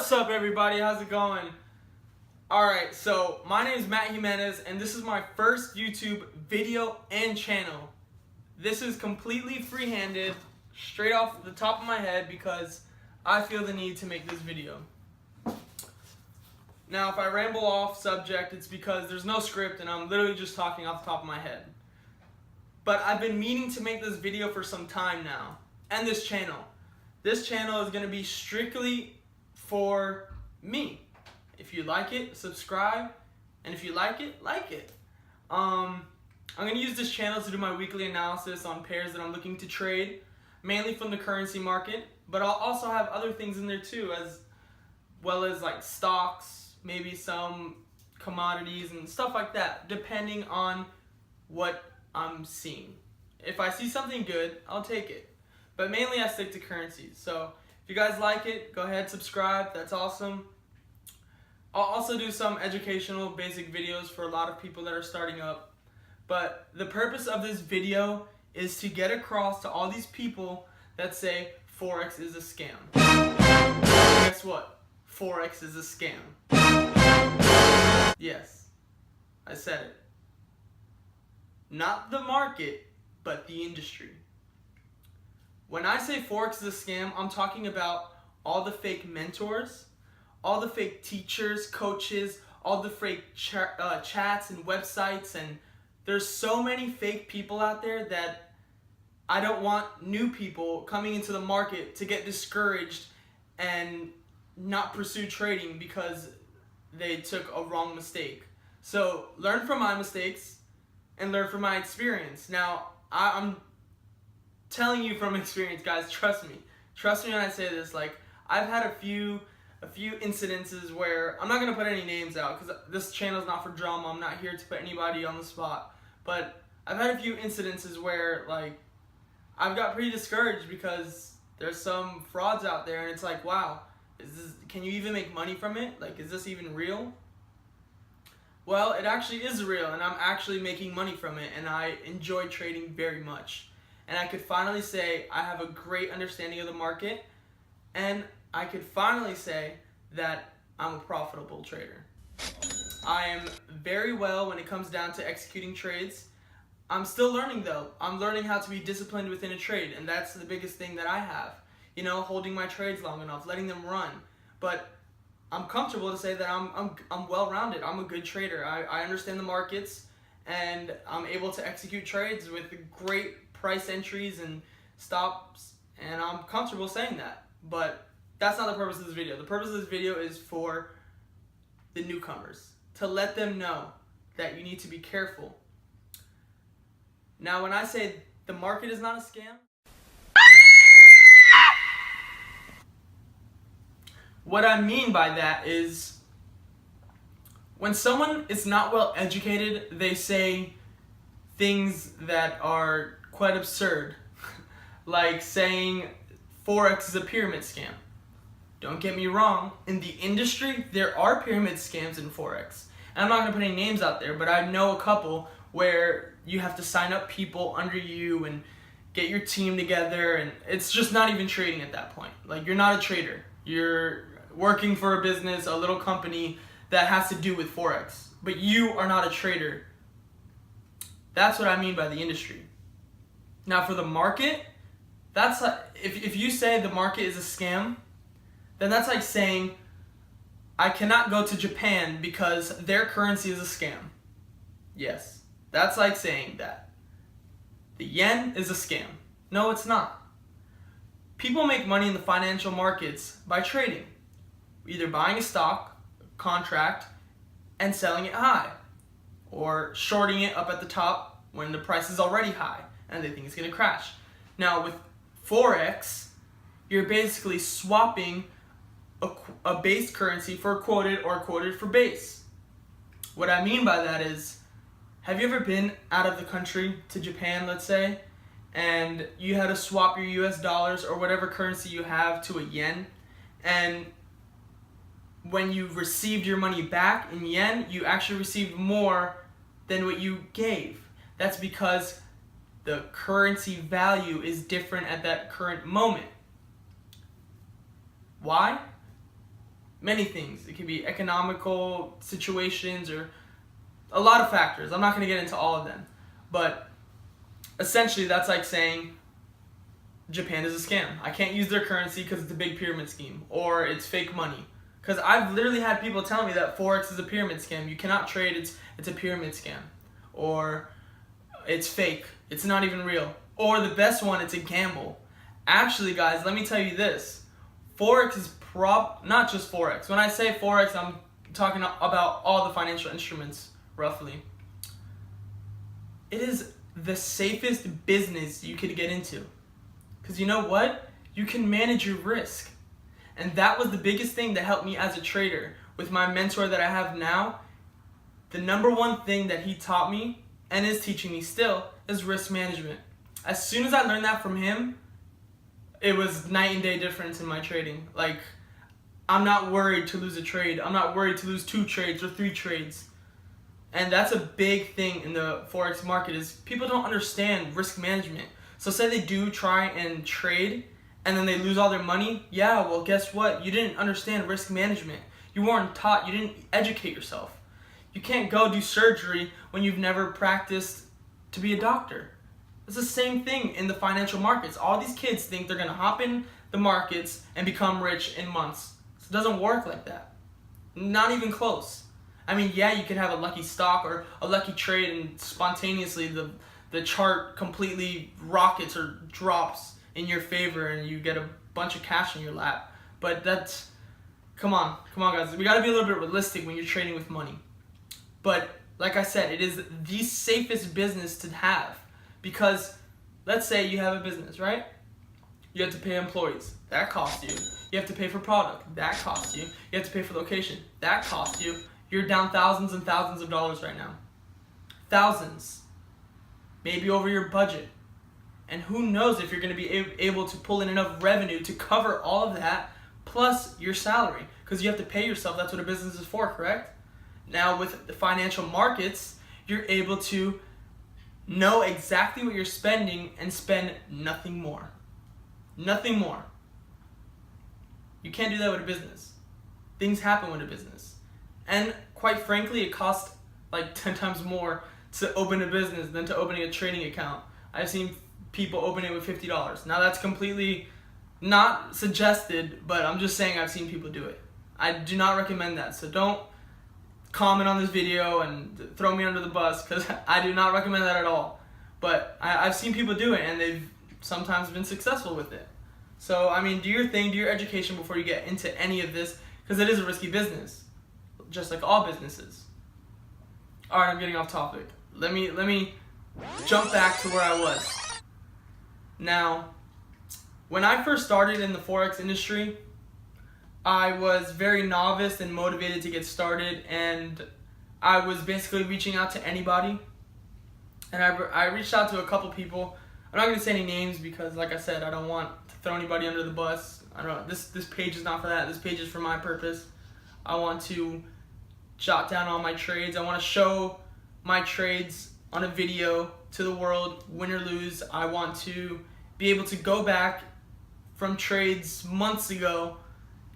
What's up, everybody? How's it going? Alright, so my name is Matt Jimenez, and this is my first YouTube video and channel. This is completely free-handed, straight off the top of my head, because I feel the need to make this video. Now, if I ramble off subject, it's because there's no script and I'm literally just talking off the top of my head. But I've been meaning to make this video for some time now, and this channel. This channel is going to be strictly for me. If you like it, subscribe, and if you like it, like it. I'm going to use this channel to do my weekly analysis on pairs that I'm looking to trade, mainly from the currency market, but I'll also have other things in there too, as well as like stocks, maybe some commodities and stuff like that, depending on what I'm seeing. If I see something good, I'll take it. But mainly I stick to currencies. So if you guys like it, go ahead, subscribe. That's awesome. I'll also do some educational basic videos for a lot of people that are starting up. But the purpose of this video is to get across to all these people that say Forex is a scam. Guess what? Forex is a scam. Yes, I said it. Not the market, but the industry. When I say Forex is a scam, I'm talking about all the fake mentors, all the fake teachers, coaches, all the fake chats and websites, and there's so many fake people out there that I don't want new people coming into the market to get discouraged and not pursue trading because they took a wrong mistake. So learn from my mistakes and learn from my experience. Now, I'm telling you from experience, guys, trust me. Trust me when I say this. Like, I've had a few incidences where, I'm not going to put any names out because this channel is not for drama. I'm not here to put anybody on the spot. But I've had a few incidences where, like, I've got pretty discouraged because there's some frauds out there, and it's like, wow, can you even make money from it? Like, is this even real? Well, it actually is real, and I'm actually making money from it, and I enjoy trading very much. And I could finally say I have a great understanding of the market, and I could finally say that I'm a profitable trader. I am very well when it comes down to executing trades. I'm still learning though. I'm learning how to be disciplined within a trade, and that's the biggest thing that I have. You know, holding my trades long enough, letting them run. But I'm comfortable to say that I'm well-rounded. I'm a good trader. I understand the markets, and I'm able to execute trades with great price entries and stops, and I'm comfortable saying that. But that's not the purpose of this video. The purpose of this video is for the newcomers, to let them know that you need to be careful. Now, when I say the market is not a scam, what I mean by that is when someone is not well educated, they say things that are quite absurd, like saying Forex is a pyramid scam. Don't get me wrong, in the industry, there are pyramid scams in Forex. And I'm not going to put any names out there, but I know a couple where you have to sign up people under you and get your team together, and it's just not even trading at that point. Like, you're not a trader. You're working for a business, a little company that has to do with Forex, but you are not a trader. That's what I mean by the industry. Now, for the market, that's like, if you say the market is a scam, then that's like saying I cannot go to Japan because their currency is a scam. Yes, that's like saying that the yen is a scam. No, it's not. People make money in the financial markets by trading, either buying a stock, contract, and selling it high, or shorting it up at the top when the price is already high and they think it's going to crash. Now, with Forex, you're basically swapping a base currency for quoted or quoted for base. What I mean by that is, have you ever been out of the country to Japan, let's say, and you had to swap your US dollars or whatever currency you have to a yen, and when you received your money back in yen, you actually received more than what you gave? That's because the currency value is different at that current moment. Why? many things. It can be economical situations or a lot of factors. I'm not going to get into all of them. But essentially, that's like saying Japan is a scam. I can't use their currency because it's a big pyramid scheme, or it's fake money. Because I've literally had people telling me that Forex is a pyramid scam. You cannot trade, it's a pyramid scam. Or it's fake, it's not even real. Or the best one, it's a gamble. Actually, guys, let me tell you this. Forex is not just Forex. When I say Forex, I'm talking about all the financial instruments, roughly. It is the safest business you could get into. Because you know what? You can manage your risk. And that was the biggest thing that helped me as a trader. With my mentor that I have now, the number one thing that he taught me, and is teaching me still, is risk management. As soon as I learned that from him, it was night and day difference in my trading. Like, I'm not worried to lose a trade. I'm not worried to lose 2 trades or 3 trades. And that's a big thing in the Forex market, is people don't understand risk management. So say they do try and trade and then they lose all their money. Yeah, well, guess what? You didn't understand risk management. You weren't taught. You didn't educate yourself. You can't go do surgery when you've never practiced to be a doctor. It's the same thing in the financial markets. All these kids think they're going to hop in the markets and become rich in months. It doesn't work like that. Not even close. I mean, yeah, you can have a lucky stock or a lucky trade and spontaneously the chart completely rockets or drops in your favor and you get a bunch of cash in your lap. But that's, come on guys, we gotta be a little bit realistic when you're trading with money. But like I said, it is the safest business to have, because let's say you have a business, right? You have to pay employees, that costs you. You have to pay for product, that costs you. You have to pay for location, that costs you. You're down thousands and thousands of dollars right now. Thousands. Maybe over your budget. And who knows if you're going to be able to pull in enough revenue to cover all of that plus your salary. Because you have to pay yourself. That's what a business is for, correct? Now with the financial markets, you're able to know exactly what you're spending and spend nothing more. Nothing more. You can't do that with a business. Things happen with a business. And quite frankly, it costs like 10 times more to open a business than to opening a trading account. I've seen people open it with $50. Now that's completely not suggested, but I'm just saying I've seen people do it. I do not recommend that. So don't comment on this video and throw me under the bus, because I do not recommend that at all. But I've seen people do it and they've sometimes been successful with it. So I mean, do your thing, do your education before you get into any of this, because it is a risky business, just like all businesses. Alright, I'm getting off topic. Let me jump back to where I was. Now, when I first started in the Forex industry, I was very novice and motivated to get started, and I was basically reaching out to anybody. And I reached out to a couple people. I'm not going to say any names because, like I said, I don't want to throw anybody under the bus. I don't. This page is not for that. This page is for my purpose. I want to jot down all my trades. I want to show my trades on a video to the world, win or lose. I want to be able to go back from trades months ago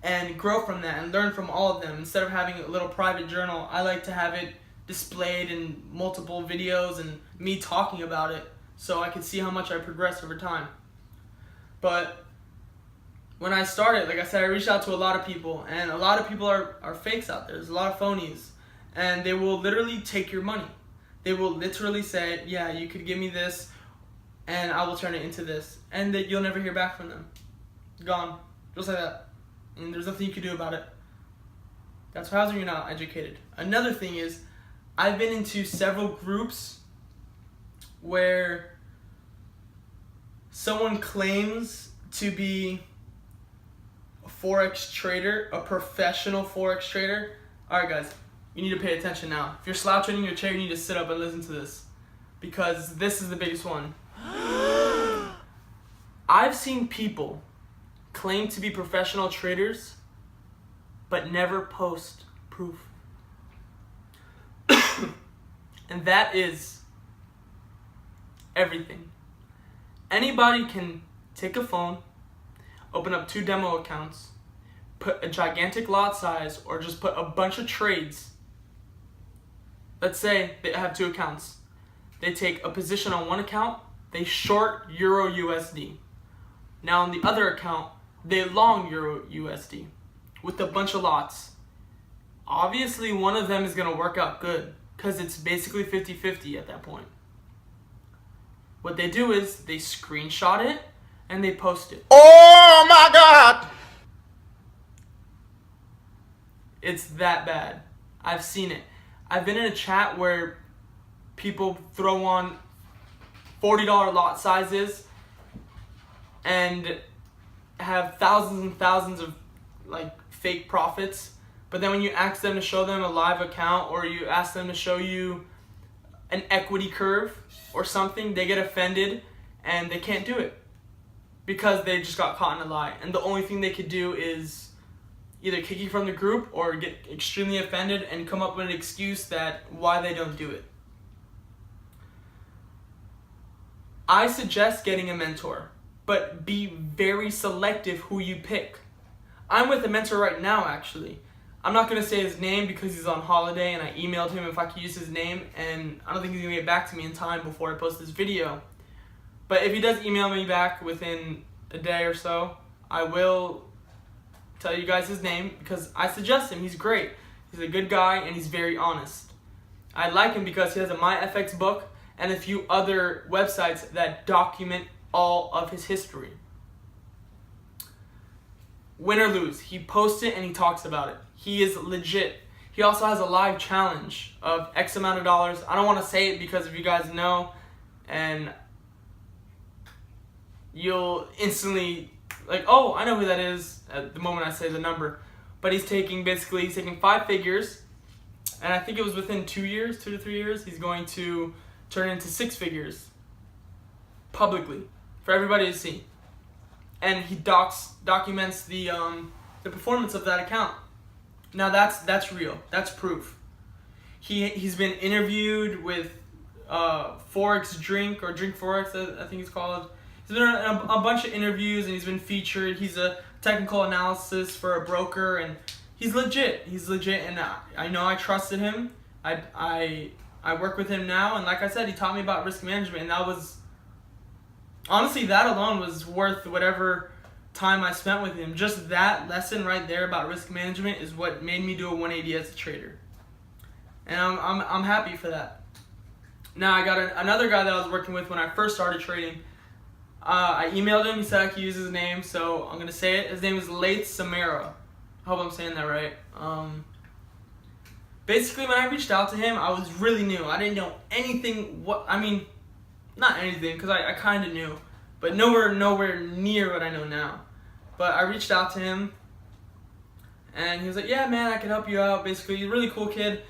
and grow from that and learn from all of them. Instead of having a little private journal, I like to have it displayed in multiple videos and me talking about it so I can see how much I progress over time. But when I started, like I said, I reached out to a lot of people, and a lot of people are fakes out there. There's a lot of phonies, and they will literally take your money. They will literally say, yeah, you could give me this and I will turn it into this, and that you'll never hear back from them. Gone. Just like that. And there's nothing you can do about it. That's what happens when you're not educated. Another thing is, I've been into several groups where someone claims to be a Forex trader, a professional Forex trader. Alright guys, you need to pay attention now. If you're slouching in your chair, you need to sit up and listen to this, because this is the biggest one. I've seen people claim to be professional traders but never post proof. And that is everything. Anybody can take a phone, open up 2 demo accounts, put a gigantic lot size or just put a bunch of trades. Let's say they have 2 accounts. They take a position on one account, they short Euro USD. Now on the other account, they long Euro USD with a bunch of lots. Obviously, one of them is going to work out good because it's basically 50-50 at that point. What they do is they screenshot it and they post it. Oh my God! It's that bad. I've seen it. I've been in a chat where people throw on $40 lot sizes and have thousands and thousands of like fake profits, but then when you ask them to show them a live account or you ask them to show you an equity curve or something, they get offended and they can't do it because they just got caught in a lie. And the only thing they could do is either kick you from the group or get extremely offended and come up with an excuse that why they don't do it. I suggest getting a mentor, but be very selective who you pick. I'm with a mentor right now, actually. I'm not going to say his name because he's on holiday and I emailed him if I could use his name, and I don't think he's going to get back to me in time before I post this video. But if he does email me back within a day or so, I will tell you guys his name because I suggest him. He's great. He's a good guy and he's very honest. I like him because he has a MyFX book and a few other websites that document all of his history. Win or lose, he posts it and he talks about it. He is legit. He also has a live challenge of X amount of dollars. I don't want to say it because if you guys know, and you'll instantly like, oh, I know who that is at the moment I say the number. But he's taking 5 figures, and I think it was within 2 years, 2 to 3 years, he's going to turn into 6 figures publicly for everybody to see. And he documents the performance of that account. Now that's real. That's proof. He's been interviewed with FOREX Drink or Drink FOREX, I think it's called. He's been on a bunch of interviews and he's been featured. He's a technical analysis for a broker and he's legit. He's legit, and I know I trusted him. I work with him now, and like I said, he taught me about risk management, and that was honestly, that alone was worth whatever time I spent with him. Just that lesson right there about risk management is what made me do a 180 as a trader, and I'm happy for that. Now I got another guy that I was working with when I first started trading. I emailed him. He said I could use his name, so I'm gonna say it. His name is Laith Samara. I hope I'm saying that right. Basically, when I reached out to him, I was really new. I didn't know anything. Not anything, because I kind of knew, but nowhere near what I know now. But I reached out to him, and he was like, "Yeah, man, I can help you out." Basically, he's a really cool kid.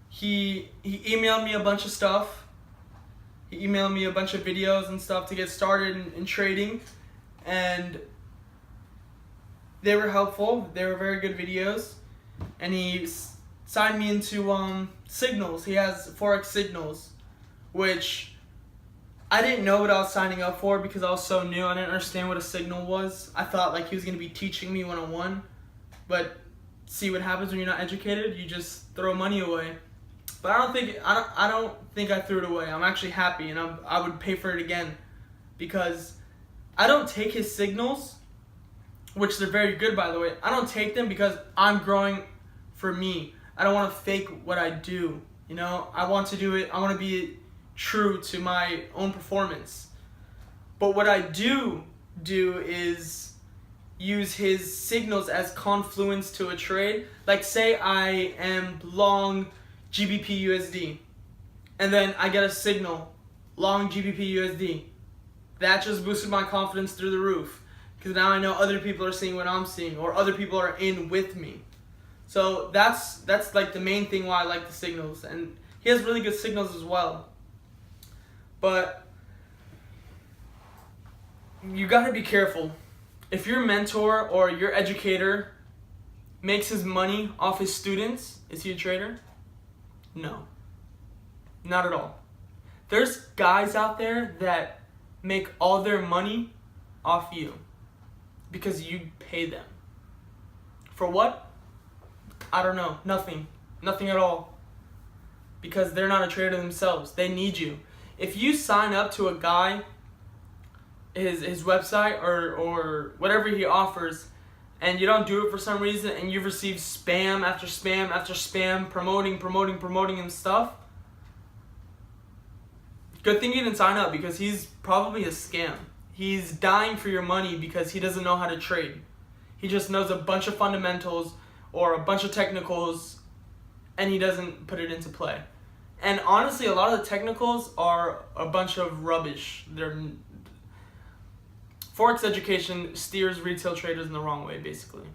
He emailed me a bunch of stuff. He emailed me a bunch of videos and stuff to get started in trading, and they were helpful. They were very good videos, and he signed me into signals. He has FOREX signals, which I didn't know what I was signing up for because I was so new. I didn't understand what a signal was. I thought like he was going to be teaching me one-on-one, but see what happens when you're not educated. You just throw money away. But I don't think I threw it away. I'm actually happy, and I would pay for it again because I don't take his signals, which they're very good, by the way. I don't take them because I'm growing for me. I don't want to fake what I do. You know, I want to do it. I want to be true to my own performance. But what I do is use his signals as confluence to a trade. Like say I am long GBP USD, and then I get a signal, long GBP USD. That just boosted my confidence through the roof, because now I know other people are seeing what I'm seeing, or other people are in with me. So that's like the main thing why I like the signals, and he has really good signals as well. But you gotta be careful. If your mentor or your educator makes his money off his students, is he a trader? No, not at all. There's guys out there that make all their money off you because you pay them For what? I don't know. Nothing at all. Because they're not a trader themselves. They need you. If you sign up to a guy, his website or whatever he offers, and you don't do it for some reason, and you've received spam after spam after spam, promoting and stuff, good thing you didn't sign up, because he's probably a scam. He's dying for your money because he doesn't know how to trade. He just knows a bunch of fundamentals or a bunch of technicals, and he doesn't put it into play. And honestly, a lot of the technicals are a bunch of rubbish. Forex education steers retail traders in the wrong way, basically.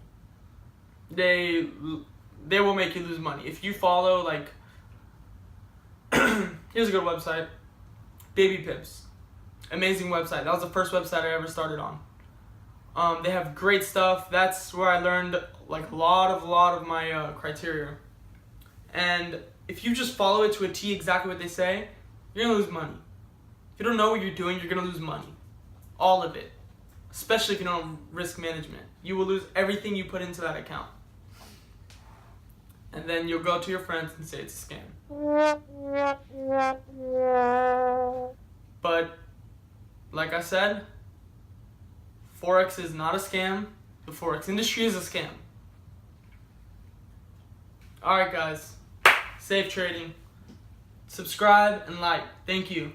They will make you lose money. If you follow, like, here's a good website, Baby Pips. Amazing website. That was the first website I ever started on. They have great stuff. That's where I learned like a lot of my criteria. And if you just follow it to a T, exactly what they say, you're gonna lose money. If you don't know what you're doing, you're gonna lose money. All of it. Especially if you don't have risk management. You will lose everything you put into that account. And then you'll go to your friends and say it's a scam. But, like I said, Forex is not a scam. The Forex industry is a scam. Alright guys, safe trading. Subscribe and like. Thank you.